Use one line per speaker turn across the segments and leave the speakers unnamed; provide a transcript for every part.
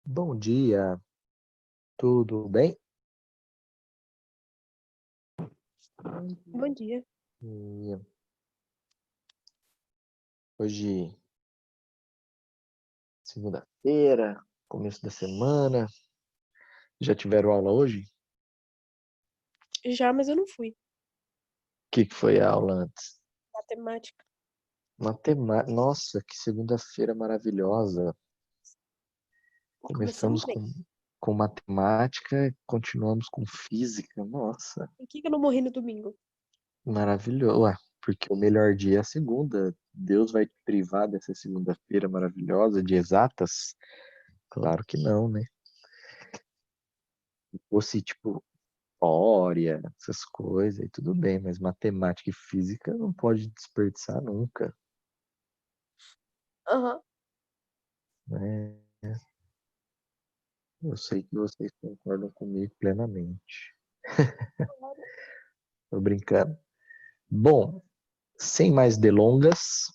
Bom dia, tudo bem?
Bom dia.
E hoje, segunda-feira, começo da semana. Já tiveram aula hoje?
Já, mas eu não fui.
O que foi a aula antes?
Matemática.
Matemática. Nossa, que segunda-feira maravilhosa.
Começamos
Começamos
bem.
com matemática, e continuamos com física. Nossa,
Por que que eu não morri no domingo?
maravilhoso. Ué, porque o melhor dia é a segunda. Deus vai te privar dessa segunda-feira maravilhosa de exatas? Claro que não, né? Se fosse tipo história, essas coisas, aí tudo bem, mas matemática e física não pode desperdiçar nunca,
Aham.
né? Eu sei que vocês concordam comigo plenamente.
Claro.
Tô brincando. Bom, sem mais delongas,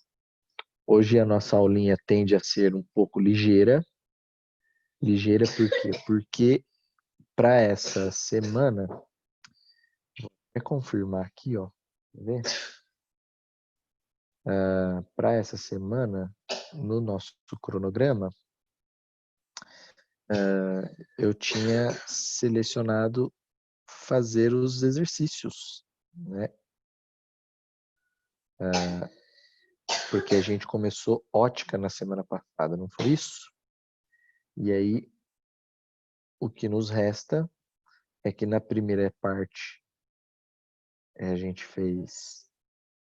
hoje a nossa aulinha tende a ser um pouco ligeira. Ligeira por quê? Porque para essa semana, é confirmar aqui, ó, quer ver? Para essa semana, no nosso cronograma, eu tinha selecionado fazer os exercícios, né? Porque a gente começou ótica na semana passada, não foi isso? E aí, o que nos resta é que na primeira parte a gente fez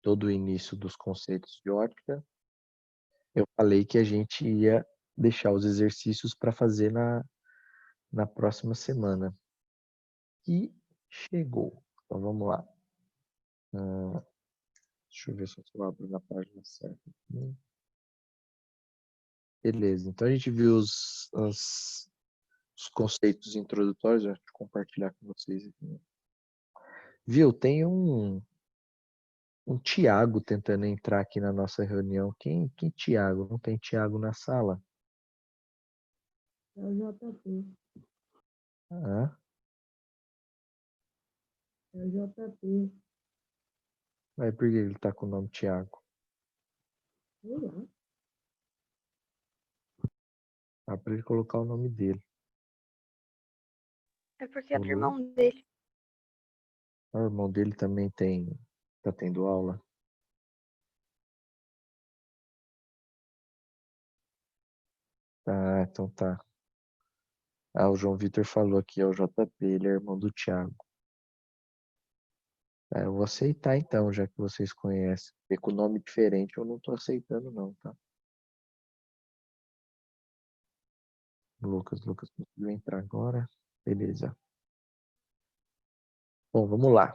todo o início dos conceitos de ótica. Eu falei que a gente ia deixar os exercícios para fazer na próxima semana. E chegou. Então vamos lá. Deixa eu ver se eu abro na página certa aqui. Beleza, então a gente viu os conceitos introdutórios, vou compartilhar com vocês aqui. Viu, tem um Tiago tentando entrar aqui na nossa reunião. Quem Tiago? Não tem Tiago na sala?
É o JP.
Ah,
É o JP.
mas por que ele tá com o nome Tiago?
Sei lá.
Dá pra ele colocar o nome dele.
É porque é do
Falou?
irmão dele.
Ah, o irmão dele também tá tendo aula. Ah, então tá. Ah, o João Vitor falou aqui, é o JP, ele é irmão do Tiago. É, eu vou aceitar então, já que vocês conhecem. Porque com nome diferente eu não tô aceitando não, tá? Lucas conseguiu entrar agora. Beleza. Bom, vamos lá.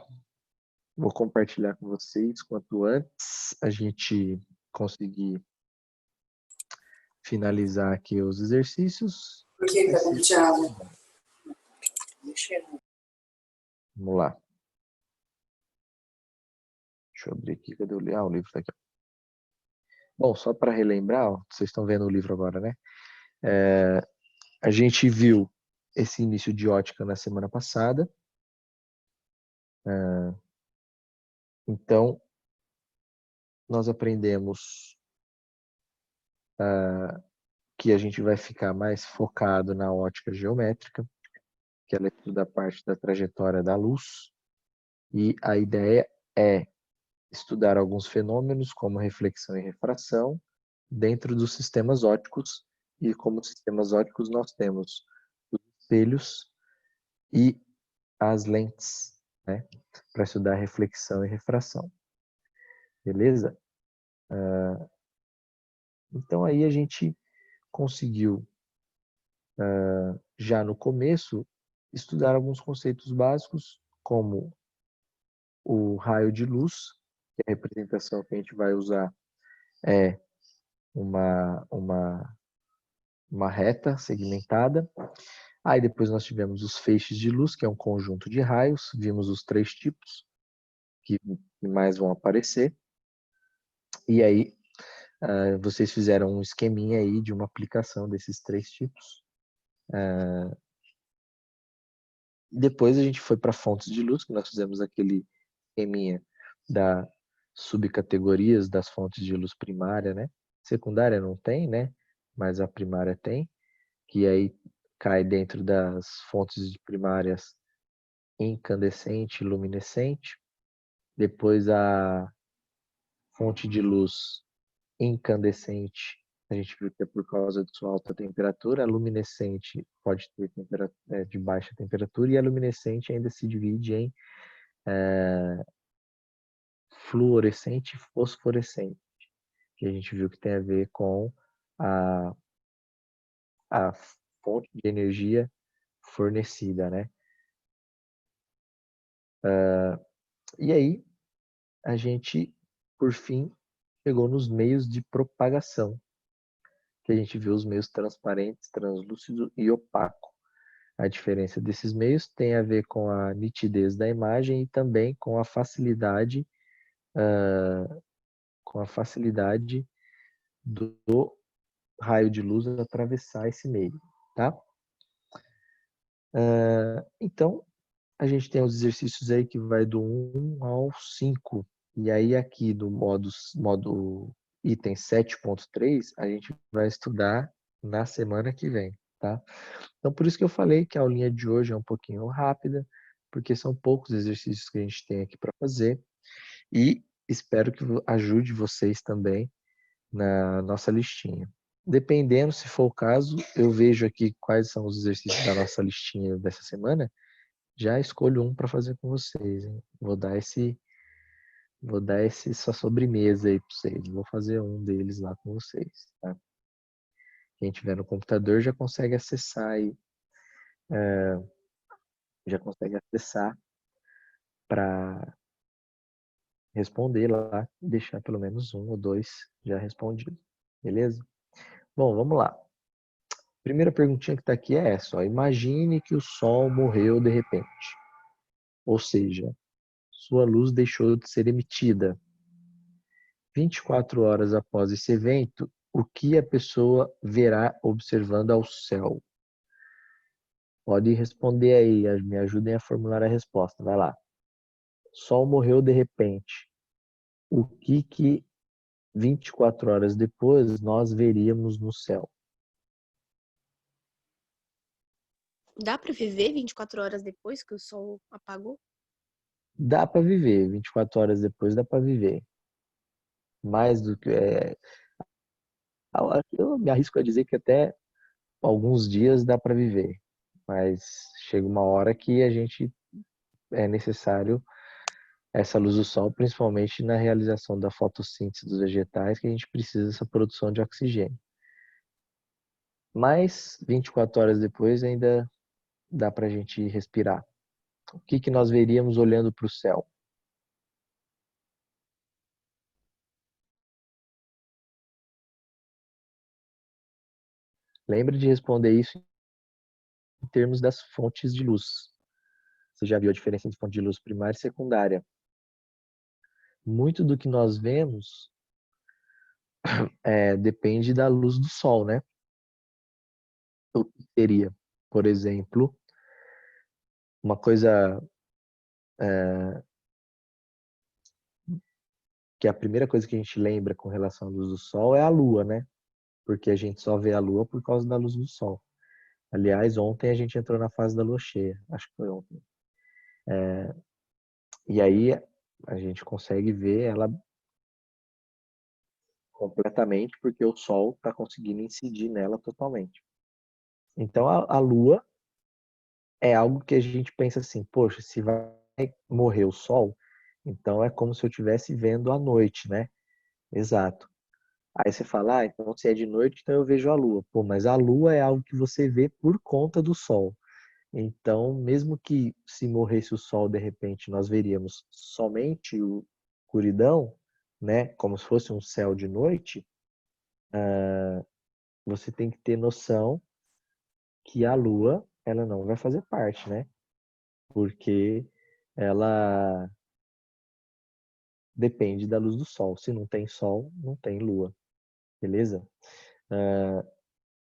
Vou compartilhar com vocês quanto antes a gente conseguir finalizar aqui os exercícios.
Por que
Vai
tá
ser
complicado?
bom. Vamos lá. Deixa eu abrir aqui. Cadê o livro? Ah, o livro tá aqui. Bom, só para relembrar, ó, vocês estão vendo o livro agora, né? A gente viu esse início de ótica na semana passada. Então, nós aprendemos que a gente vai ficar mais focado na ótica geométrica, que ela estuda a parte da trajetória da luz, e a ideia é estudar alguns fenômenos como reflexão e refração dentro dos sistemas ópticos, e como sistemas ópticos nós temos os espelhos e as lentes, né, para estudar reflexão e refração. Beleza? Então aí a gente conseguiu já no começo estudar alguns conceitos básicos como o raio de luz, que a representação que a gente vai usar é uma, uma, uma reta segmentada. Aí depois nós tivemos os feixes de luz, que é um conjunto de raios, vimos os três tipos que mais vão aparecer. E aí vocês fizeram um esqueminha aí de uma aplicação desses três tipos. Depois a gente foi para fontes de luz, que nós fizemos aquele esqueminha da subcategorias das fontes de luz primária, né? Secundária não tem, né? Mas a primária tem, que aí cai dentro das fontes de primárias incandescente e luminescente. Depois a fonte de luz incandescente, a gente viu que é por causa de sua alta temperatura. A luminescente pode ter de baixa temperatura, e a luminescente ainda se divide em fluorescente e fosforescente, que a gente viu que tem a ver com a, a fonte de energia fornecida, né? E aí, a gente, por fim, chegou nos meios de propagação, que a gente viu os meios transparentes, translúcido e opaco. A diferença desses meios tem a ver com a nitidez da imagem e também com a facilidade do raio de luz atravessar esse meio, tá? Então, a gente tem os exercícios aí que vai do 1 ao 5. E aí aqui do modo item 7.3, a gente vai estudar na semana que vem, tá? Então, por isso que eu falei que a aulinha de hoje é um pouquinho rápida, porque são poucos exercícios que a gente tem aqui para fazer. E espero que ajude vocês também na nossa listinha. Dependendo, se for o caso, eu vejo aqui quais são os exercícios da nossa listinha dessa semana, já escolho um para fazer com vocês, hein? Vou dar essa sobremesa aí para vocês. Vou fazer um deles lá com vocês, tá? Quem tiver no computador já consegue acessar aí, já consegue acessar para responder lá e deixar pelo menos um ou dois já respondidos, beleza? Bom, vamos lá. Primeira perguntinha que está aqui é essa, ó. Imagine que o Sol morreu de repente, ou seja, sua luz deixou de ser emitida. 24 horas após esse evento, o que a pessoa verá observando ao céu? Pode responder aí, me ajudem a formular a resposta. Vai lá. Sol morreu de repente. O que 24 horas depois nós veríamos no céu?
Dá para viver 24 horas depois que o sol apagou?
Dá para viver, 24 horas depois dá para viver. Mais do que eu me arrisco a dizer que até alguns dias dá para viver, mas chega uma hora que a gente é necessário essa luz do sol, principalmente na realização da fotossíntese dos vegetais, que a gente precisa dessa produção de oxigênio. Mas 24 horas depois ainda dá para a gente respirar. O que nós veríamos olhando para o céu? Lembre de responder isso em termos das fontes de luz. Você já viu a diferença entre fonte de luz primária e secundária. Muito do que nós vemos depende da luz do sol, né? O que seria, por exemplo, uma coisa que a primeira coisa que a gente lembra com relação à luz do sol é a lua, né? Porque a gente só vê a lua por causa da luz do sol. Aliás, ontem a gente entrou na fase da lua cheia, acho que foi ontem. E aí a gente consegue ver ela completamente porque o sol está conseguindo incidir nela totalmente. Então a lua é algo que a gente pensa assim, poxa, se vai morrer o sol, então é como se eu estivesse vendo a noite, né? Exato. Aí você fala, então se é de noite, então eu vejo a lua. Pô, mas a lua é algo que você vê por conta do sol. Então, mesmo que se morresse o sol, de repente, nós veríamos somente o escuridão, né? Como se fosse um céu de noite, você tem que ter noção que a lua, ela não vai fazer parte, né? Porque ela depende da luz do sol. Se não tem sol, não tem lua, beleza?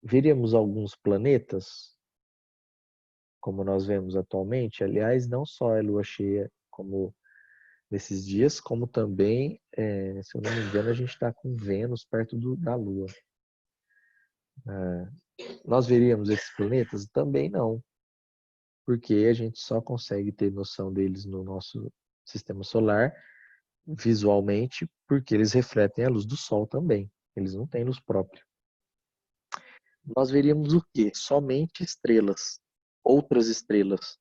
Veríamos alguns planetas? como nós vemos atualmente. Aliás, não só é lua cheia como nesses dias, como também, se eu não me engano, a gente está com Vênus perto da Lua. Nós veríamos esses planetas? Também não, porque a gente só consegue ter noção deles no nosso sistema solar visualmente, porque eles refletem a luz do Sol também. Eles não têm luz própria. Nós veríamos o quê? Somente estrelas, outras estrelas,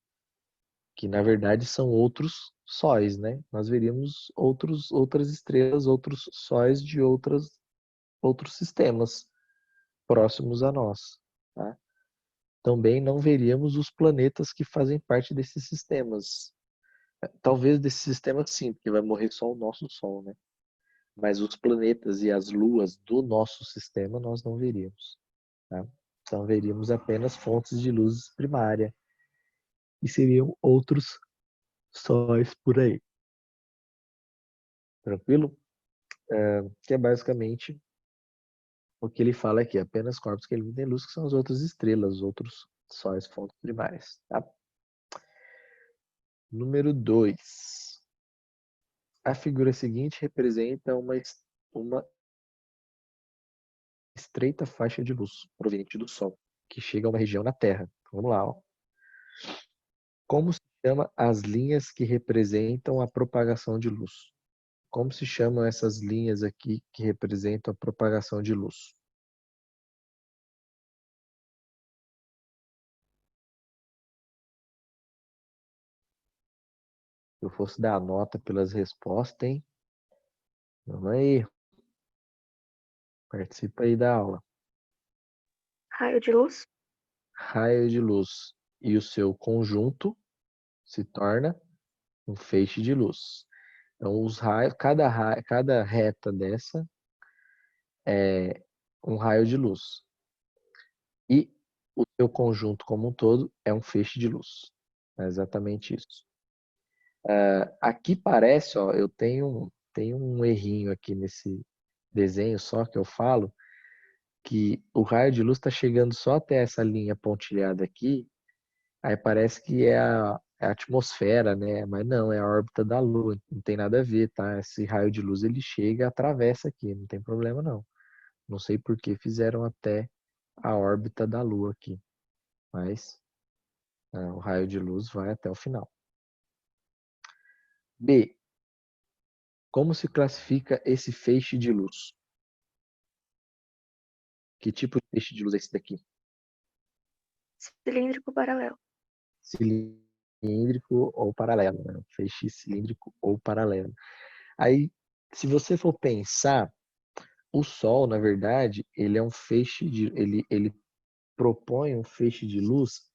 que na verdade são outros sóis, né? Nós veríamos outras estrelas, outros sóis de outros sistemas próximos a nós, tá? Também não veríamos os planetas que fazem parte desses sistemas. Talvez desses sistemas sim, porque vai morrer só o nosso Sol, né? Mas os planetas e as luas do nosso sistema nós não veríamos, tá? Então veríamos apenas fontes de luz primária e seriam outros sóis por aí. Tranquilo? Que é basicamente o que ele fala aqui, apenas corpos que emitem luz, que são as outras estrelas, os outros sóis, fontes primárias. Tá? Número 2. A figura seguinte representa uma estreita faixa de luz proveniente do Sol, que chega a uma região na Terra. Vamos lá. Ó. Como se chama as linhas que representam a propagação de luz? Como se chamam essas linhas aqui que representam a propagação de luz? Se eu fosse dar a nota pelas respostas, hein? Vamos aí. Participa aí da aula.
Raio de luz?
Raio de luz. E o seu conjunto se torna um feixe de luz. Então, os raios, cada reta dessa é um raio de luz. E o seu conjunto como um todo é um feixe de luz. É exatamente isso. Aqui parece, ó, eu tenho um errinho aqui nesse desenho só que eu falo, que o raio de luz está chegando só até essa linha pontilhada aqui, aí parece que é a atmosfera, né? Mas não, é a órbita da Lua, não tem nada a ver, tá? Esse raio de luz ele chega e atravessa aqui, não tem problema não. Não sei por que fizeram até a órbita da Lua aqui, mas o raio de luz vai até o final. B. Como se classifica esse feixe de luz? Que tipo de feixe de luz é esse daqui?
Cilíndrico paralelo.
Cilíndrico ou paralelo, né? Feixe cilíndrico ou paralelo. Aí, se você for pensar, o Sol, na verdade, ele é um feixe ele propõe um feixe de luz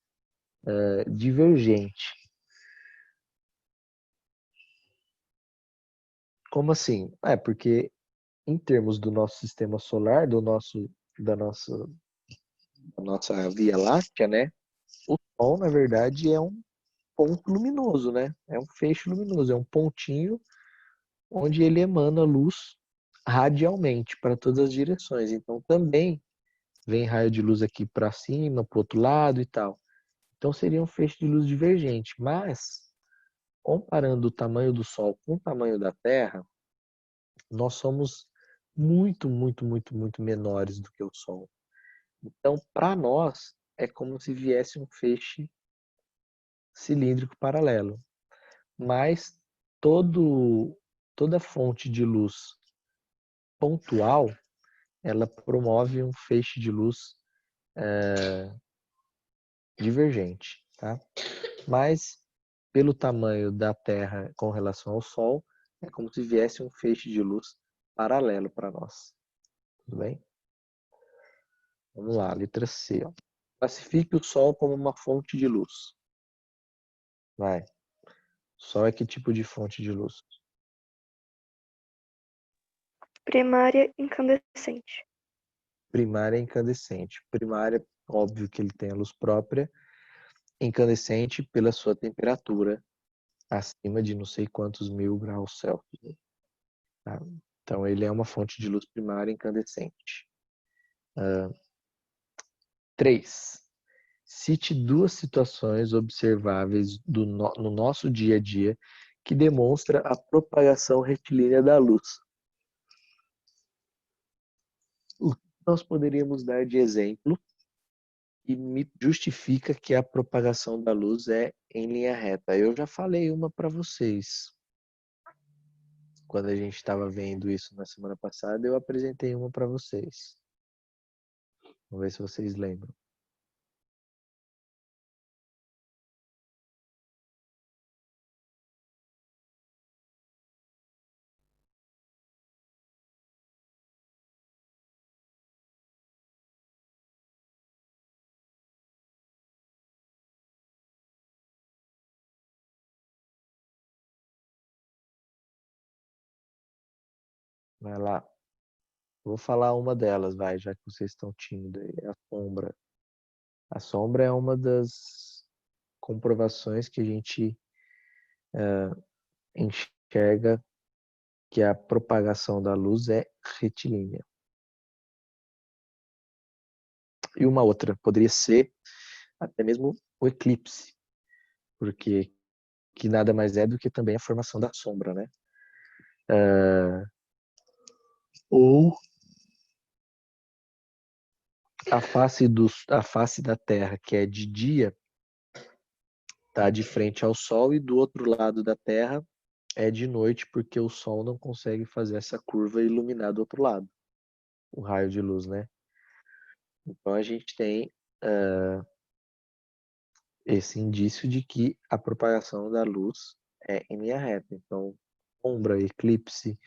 divergente. Como assim? Porque em termos do nosso sistema solar, da nossa Via Láctea, né? O Sol, na verdade, é um ponto luminoso, né? É um feixe luminoso, é um pontinho onde ele emana luz radialmente para todas as direções. Então também vem raio de luz aqui para cima, para o outro lado e tal. Então seria um feixe de luz divergente. Mas, comparando o tamanho do Sol com o tamanho da Terra, nós somos muito, muito, muito, muito menores do que o Sol. Então, para nós, é como se viesse um feixe cilíndrico paralelo. Mas toda fonte de luz pontual, ela promove um feixe de luz divergente, tá? Mas pelo tamanho da Terra com relação ao Sol, é como se viesse um feixe de luz paralelo para nós. Tudo bem? Vamos lá, letra C. Ó. Classifique o Sol como uma fonte de luz. Vai. Sol é que tipo de fonte de luz?
Primária incandescente.
Primária é incandescente. Primária, óbvio que ele tem a luz própria. Incandescente pela sua temperatura acima de não sei quantos mil graus Celsius. Tá? Então ele é uma fonte de luz primária incandescente. 3. Cite duas situações observáveis no nosso dia a dia que demonstra a propagação retilínea da luz. O que nós poderíamos dar de exemplo e me justifica que a propagação da luz é em linha reta? Eu já falei uma para vocês. Quando a gente estava vendo isso na semana passada, eu apresentei uma para vocês. Vamos ver se vocês lembram. Vai lá. Vou falar uma delas, vai, já que vocês estão tímidos aí. A sombra. A sombra é uma das comprovações que a gente enxerga que a propagação da luz é retilínea. E uma outra poderia ser até mesmo o eclipse, porque que nada mais é do que também a formação da sombra, né? Ou a face da Terra, que é de dia, está de frente ao Sol, e do outro lado da Terra é de noite, porque o Sol não consegue fazer essa curva e iluminar do outro lado, o raio de luz, né? Então a gente tem esse indício de que a propagação da luz é em linha reta. Então, sombra, eclipse,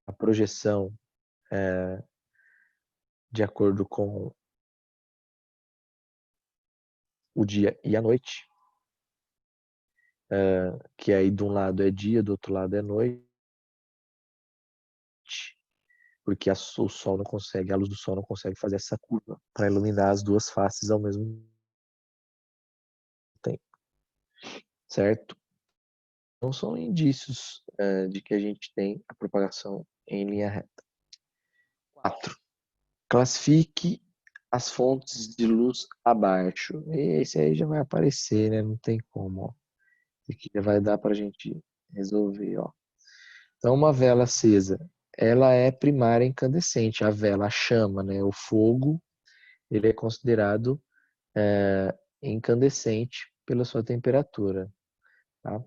a projeção de acordo com o dia e a noite, que aí de um lado é dia, do outro lado é noite, porque o sol não consegue, a luz do sol não consegue fazer essa curva para iluminar as duas faces ao mesmo tempo, certo? Não são indícios de que a gente tem a propagação em linha reta. 4. Classifique as fontes de luz abaixo. Esse aí já vai aparecer, né? Não tem como, ó. Esse aqui já vai dar para a gente resolver, ó. Então, uma vela acesa, ela é primária incandescente. A vela, a chama, né? O fogo, ele é considerado incandescente pela sua temperatura, tá?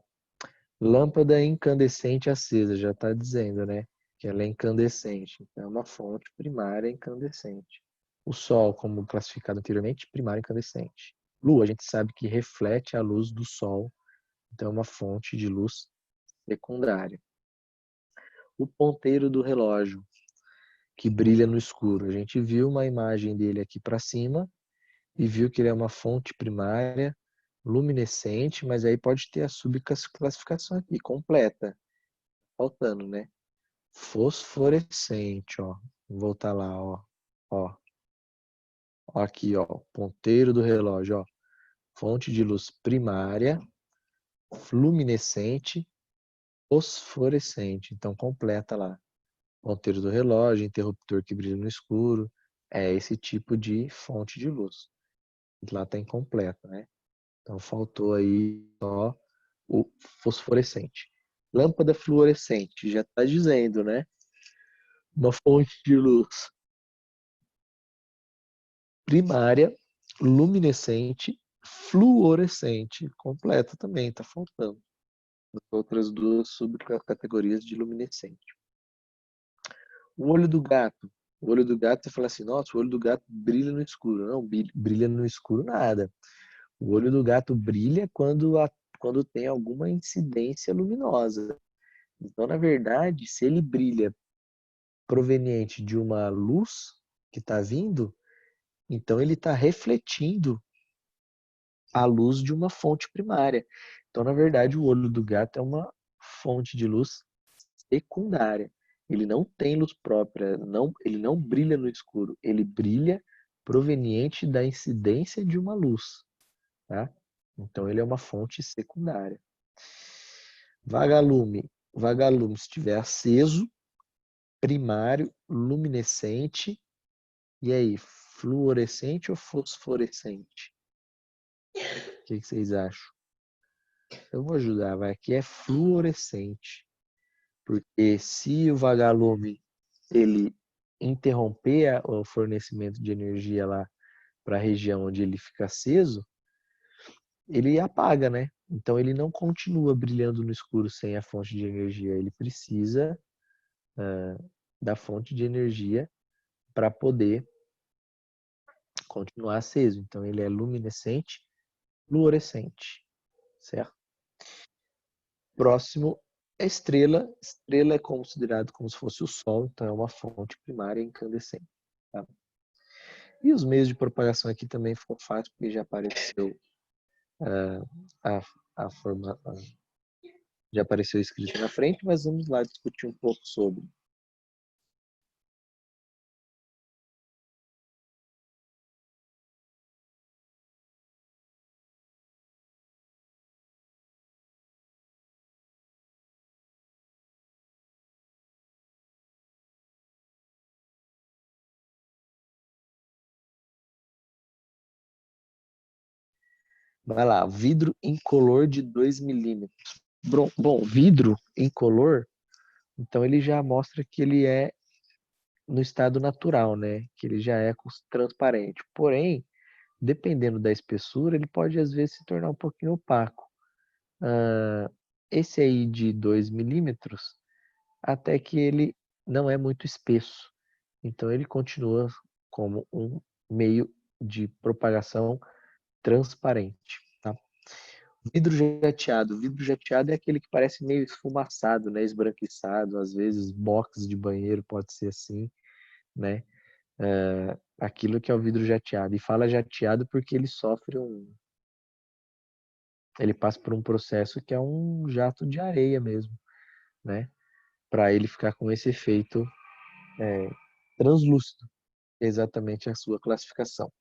Lâmpada incandescente acesa, já está dizendo, né? Que ela é incandescente. Então, é uma fonte primária incandescente. O Sol, como classificado anteriormente, primário incandescente. Lua, a gente sabe que reflete a luz do Sol, então é uma fonte de luz secundária. O ponteiro do relógio, que brilha no escuro. A gente viu uma imagem dele aqui para cima e viu que ele é uma fonte primária luminescente, mas aí pode ter a subclassificação aqui, completa. Faltando, né? Fosforescente, ó. Vou voltar lá, ó. Ó. Aqui, ó. Ponteiro do relógio, ó. Fonte de luz primária, luminescente, fosforescente. Então, completa lá. Ponteiro do relógio, interruptor que brilha no escuro. É esse tipo de fonte de luz. Lá está incompleto, né? Então, faltou aí só o fosforescente. Lâmpada fluorescente, já está dizendo, né? Uma fonte de luz primária, luminescente, fluorescente. Completa também, está faltando. As outras duas subcategorias de luminescente. O olho do gato. O olho do gato, você fala assim, nossa, o olho do gato brilha no escuro. Não, brilha no escuro nada. O olho do gato brilha quando tem alguma incidência luminosa. Então, na verdade, se ele brilha proveniente de uma luz que está vindo, então ele está refletindo a luz de uma fonte primária. Então, na verdade, o olho do gato é uma fonte de luz secundária. Ele não tem luz própria, ele não brilha no escuro, ele brilha proveniente da incidência de uma luz, tá? Então ele é uma fonte secundária. Vagalume. Vagalume, se estiver aceso, primário, luminescente, e aí, fluorescente ou fosforescente? O que vocês acham? Eu vou ajudar, vai. Aqui é fluorescente. Porque se o vagalume ele interromper o fornecimento de energia lá para a região onde ele fica aceso, ele apaga, né? Então ele não continua brilhando no escuro sem a fonte de energia. Ele precisa da fonte de energia para poder continuar aceso. Então ele é luminescente, fluorescente, certo? Próximo é estrela. Estrela é considerado como se fosse o Sol, então é uma fonte primária incandescente. Tá? E os meios de propagação aqui também ficam fáceis, porque já apareceu a, a forma, já apareceu escrito na frente, mas vamos lá discutir um pouco sobre. Vai lá, vidro incolor de 2 milímetros. Bom, vidro incolor, então ele já mostra que ele é no estado natural, né? Que ele já é transparente. Porém, dependendo da espessura, ele pode às vezes se tornar um pouquinho opaco. Esse aí de 2 milímetros, até que ele não é muito espesso. Então ele continua como um meio de propagação transparente. Tá? Vidro jateado. Vidro jateado é aquele que parece meio esfumaçado, né? Esbranquiçado. Às vezes box de banheiro pode ser assim, né? Aquilo que é o vidro jateado. E fala jateado porque ele sofre ele passa por um processo que é um jato de areia mesmo, né? Para ele ficar com esse efeito translúcido, exatamente a sua classificação.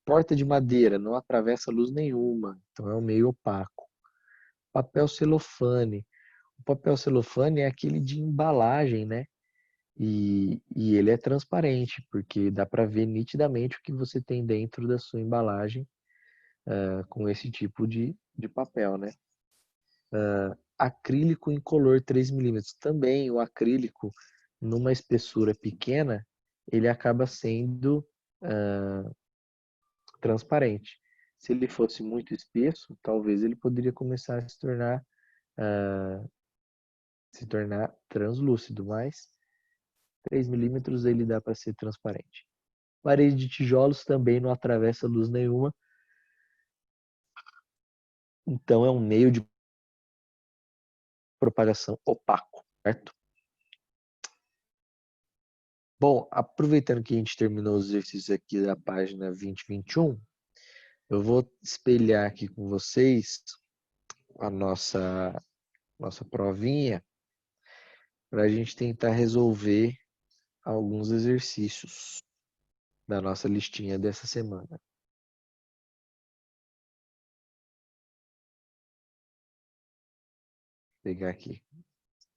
Porta de madeira, não atravessa luz nenhuma, então é um meio opaco. Papel celofane. O papel celofane é aquele de embalagem, né? E ele é transparente, porque dá para ver nitidamente o que você tem dentro da sua embalagem com esse tipo de papel, né? Acrílico incolor 3 milímetros. Também o acrílico, numa espessura pequena, ele acaba sendo transparente. Se ele fosse muito espesso, talvez ele poderia começar a se tornar translúcido, mas 3 milímetros ele dá para ser transparente. Parede de tijolos também não atravessa luz nenhuma, então é um meio de propagação opaco, certo? Bom, aproveitando que a gente terminou os exercícios aqui da página 20 e 21, eu vou espelhar aqui com vocês a nossa provinha para a gente tentar resolver alguns exercícios da nossa listinha dessa semana. Vou pegar aqui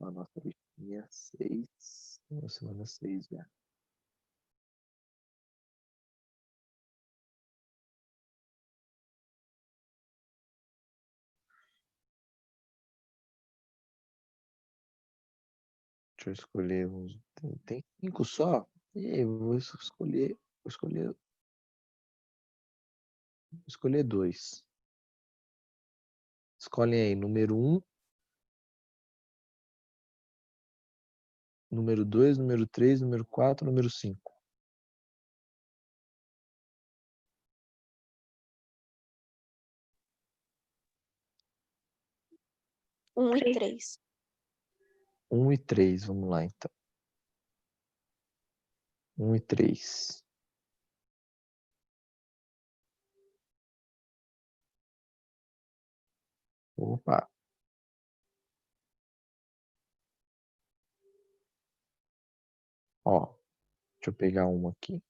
a nossa listinha 6, semana 6 já. Deixa eu escolher uns. Tem 5 só? E aí, eu vou escolher 2. Escolhem aí número 1, número 2, número 3, número 4, número 5.
1 e 3.
1 e 3, vamos lá então. 1 e 3. Opa. Ó, deixa eu pegar uma aqui.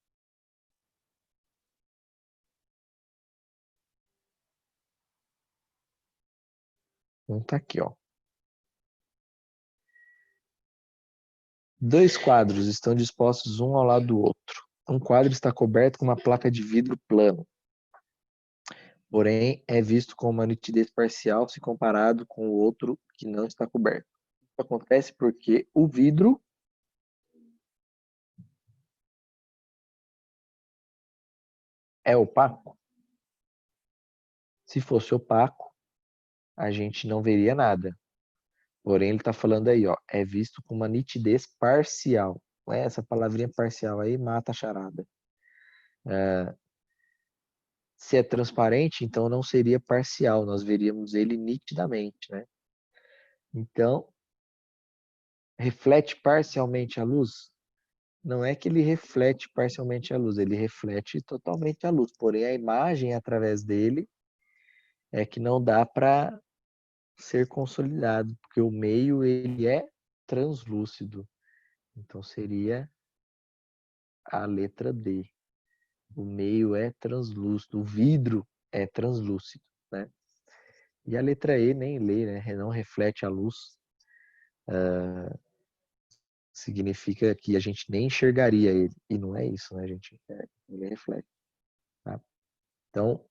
Tá aqui, ó. 2 quadros estão dispostos um ao lado do outro. Um quadro está coberto com uma placa de vidro plano. porém é visto com uma nitidez parcial se comparado com o outro que não está coberto. Isso acontece porque o vidro é opaco. Se fosse opaco, a gente não veria nada. Porém, ele está falando aí, ó, é visto com uma nitidez parcial. Essa palavrinha parcial aí mata a charada. Se é transparente, então não seria parcial, nós veríamos ele nitidamente, né? Então, reflete parcialmente a luz? Não é que ele reflete parcialmente a luz, ele reflete totalmente a luz. Porém, a imagem através dele é que não dá para ser consolidado, porque o meio ele é translúcido. Então seria a letra D. O meio é translúcido, o vidro é translúcido, né? E a letra E nem lê, né? Não reflete a luz. Significa que a gente nem enxergaria ele. E não é isso, né, gente? Ele reflete. Tá? Então,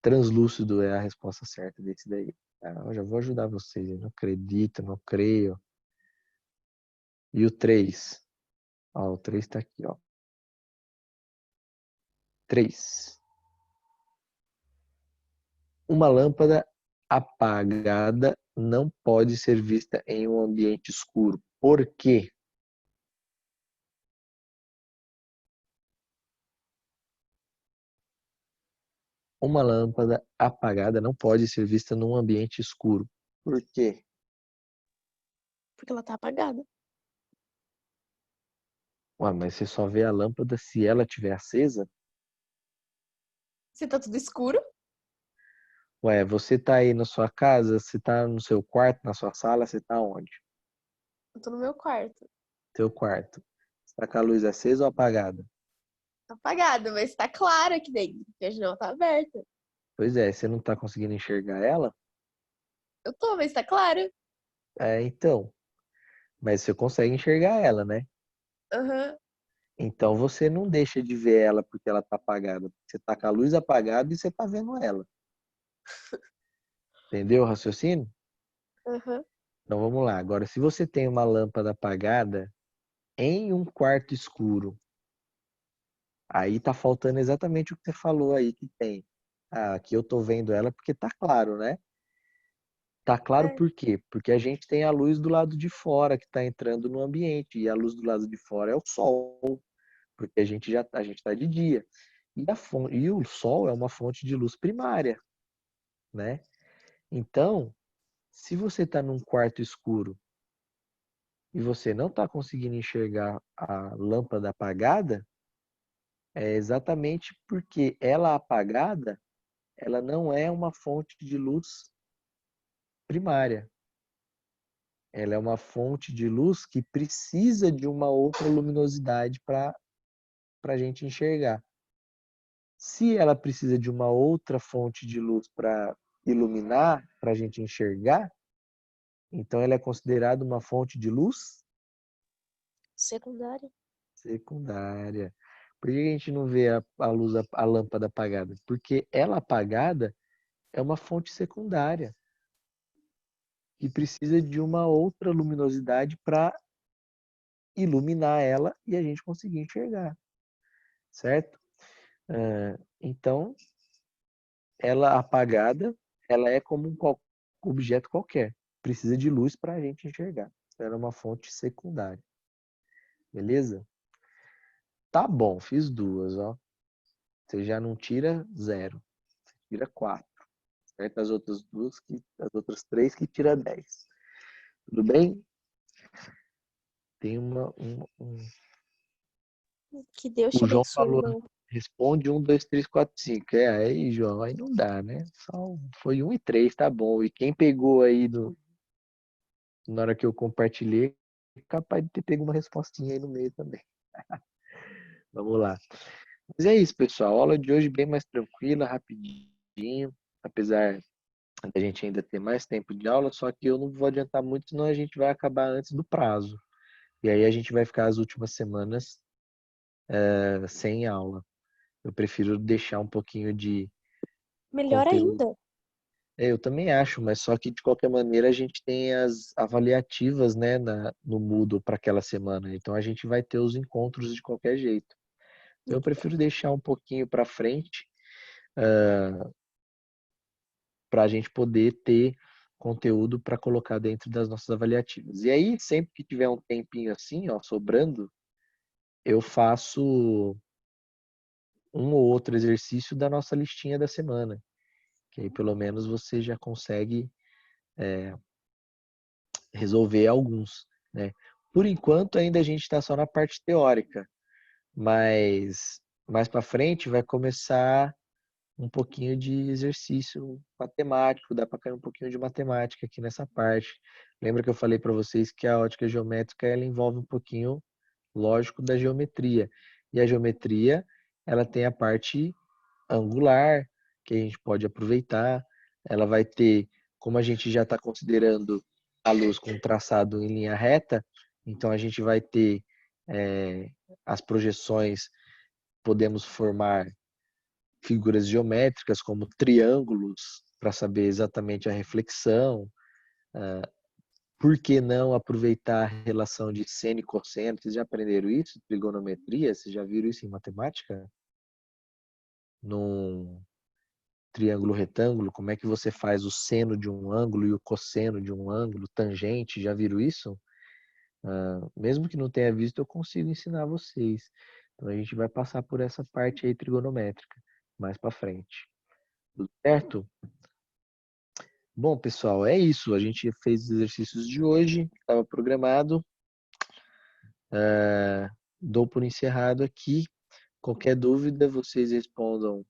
translúcido é a resposta certa desse daí. Tá? Eu já vou ajudar vocês. Eu não acredito, não creio. E o 3? Ó, o 3 está aqui, ó. 3. Uma lâmpada apagada não pode ser vista em um ambiente escuro. Por quê? Uma lâmpada apagada não pode ser vista num ambiente escuro. Por quê?
Porque ela tá apagada.
Ué, mas você só vê a lâmpada se ela estiver acesa?
Se tá tudo escuro,
Ué, você tá aí na sua casa, você tá no seu quarto, na sua sala, você tá onde?
eu tô no meu quarto.
Seu quarto. Você tá com a luz acesa ou apagada?
Tá apagada, mas tá claro aqui dentro, porque a janela tá aberta.
Pois é, você não tá conseguindo enxergar ela?
Eu tô, mas tá claro.
É, então. Mas você consegue enxergar ela, né?
Aham.
Então você não deixa de ver ela porque ela tá apagada. Você tá com a luz apagada e você tá vendo ela. Entendeu o raciocínio?
Aham.
Então vamos lá. Agora, se você tem uma lâmpada apagada em um quarto escuro, aí tá faltando exatamente o que você falou aí que tem. Ah, aqui eu tô vendo ela porque tá claro, né? Tá claro
É.
por quê? Porque a gente tem a luz do lado de fora que está entrando no ambiente e a luz do lado de fora é o sol, porque a gente está de dia. E o sol é uma fonte de luz primária, né? Então, se você está num quarto escuro e você não está conseguindo enxergar a lâmpada apagada, é exatamente porque ela apagada, ela não é uma fonte de luz primária. Ela é uma fonte de luz que precisa de uma outra luminosidade para a gente enxergar. Se ela precisa de uma outra fonte de luz para iluminar, para a gente enxergar, então ela é considerada uma fonte de luz
Secundária.
secundária. Por que a gente não vê a luz, a lâmpada apagada? Porque ela apagada é uma fonte secundária que precisa de uma outra luminosidade para iluminar ela e a gente conseguir enxergar, certo? Então, ela apagada, ela é como um objeto qualquer. Precisa de luz para a gente enxergar. Ela é uma fonte secundária. Beleza? Tá bom, fiz duas, ó. Você já não tira zero, você tira 4. Certo? As outras três que tira 10. Tudo bem? Tem
Que Deus te
O João
abençoe,
falou,
irmão.
responde 1, 2, 3, 4, 5. É, aí, João, aí não dá, né? Só foi 1 e 3, tá bom. E quem pegou aí na hora que eu compartilhei, é capaz de ter pego uma respostinha aí no meio também. Vamos lá. Mas é isso, pessoal. A aula de hoje bem mais tranquila, rapidinho. Apesar da gente ainda ter mais tempo de aula, só que eu não vou adiantar muito, senão a gente vai acabar antes do prazo. E aí a gente vai ficar as últimas semanas sem aula. Eu prefiro deixar um pouquinho
Melhor
conteúdo.
ainda.
Eu também acho, mas só que de qualquer maneira a gente tem as avaliativas, né, no Moodle para aquela semana. Então a gente vai ter os encontros de qualquer jeito. Então eu prefiro deixar um pouquinho para frente para a gente poder ter conteúdo para colocar dentro das nossas avaliativas. E aí, sempre que tiver um tempinho assim, ó, sobrando, eu faço um ou outro exercício da nossa listinha da semana. Que aí pelo menos você já consegue resolver alguns, né? Por enquanto ainda a gente está só na parte teórica, mas mais para frente vai começar um pouquinho de exercício matemático, dá para cair um pouquinho de matemática aqui nessa parte. Lembra que eu falei para vocês que a ótica geométrica ela envolve um pouquinho, lógico, da geometria. E a geometria, ela tem a parte angular, que a gente pode aproveitar. Ela vai ter, como a gente já está considerando a luz com traçado em linha reta, então a gente vai ter as projeções, podemos formar figuras geométricas como triângulos para saber exatamente a reflexão. Por que não aproveitar a relação de seno e cosseno? Vocês já aprenderam isso? Trigonometria? Vocês já viram isso em matemática? Num triângulo retângulo, como é que você faz o seno de um ângulo e o cosseno de um ângulo, tangente? Já viram isso? Mesmo que não tenha visto, eu consigo ensinar vocês. Então a gente vai passar por essa parte aí trigonométrica mais para frente. Tudo certo? Bom, pessoal, é isso. A gente fez os exercícios de hoje, estava programado. Dou por encerrado aqui. Qualquer dúvida, vocês respondam,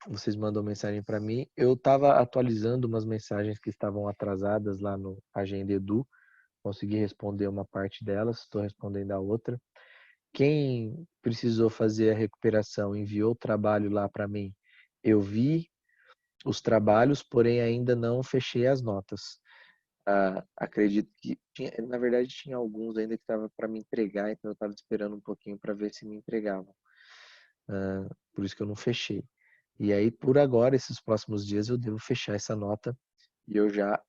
vocês mandam mensagem para mim. Eu estava atualizando umas mensagens que estavam atrasadas lá no Agenda Edu. Consegui responder uma parte delas, estou respondendo a outra. Quem precisou fazer a recuperação enviou o trabalho lá para mim. Eu vi os trabalhos, porém ainda não fechei as notas. Acredito que na verdade tinha alguns ainda que estava para me entregar, então eu estava esperando um pouquinho para ver se me entregavam. Por isso que eu não fechei. E aí, por agora, esses próximos dias, eu devo fechar essa nota e eu já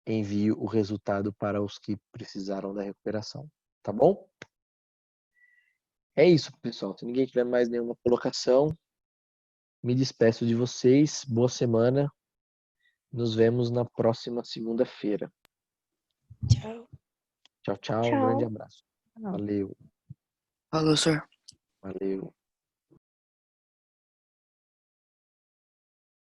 envio o resultado para os que precisaram da recuperação. Tá bom? É isso, pessoal. Se ninguém tiver mais nenhuma colocação, me despeço de vocês. Boa semana. Nos vemos na próxima segunda-feira.
Tchau.
Tchau, tchau. Um grande
Tchau.
abraço. Valeu.
Falou, senhor.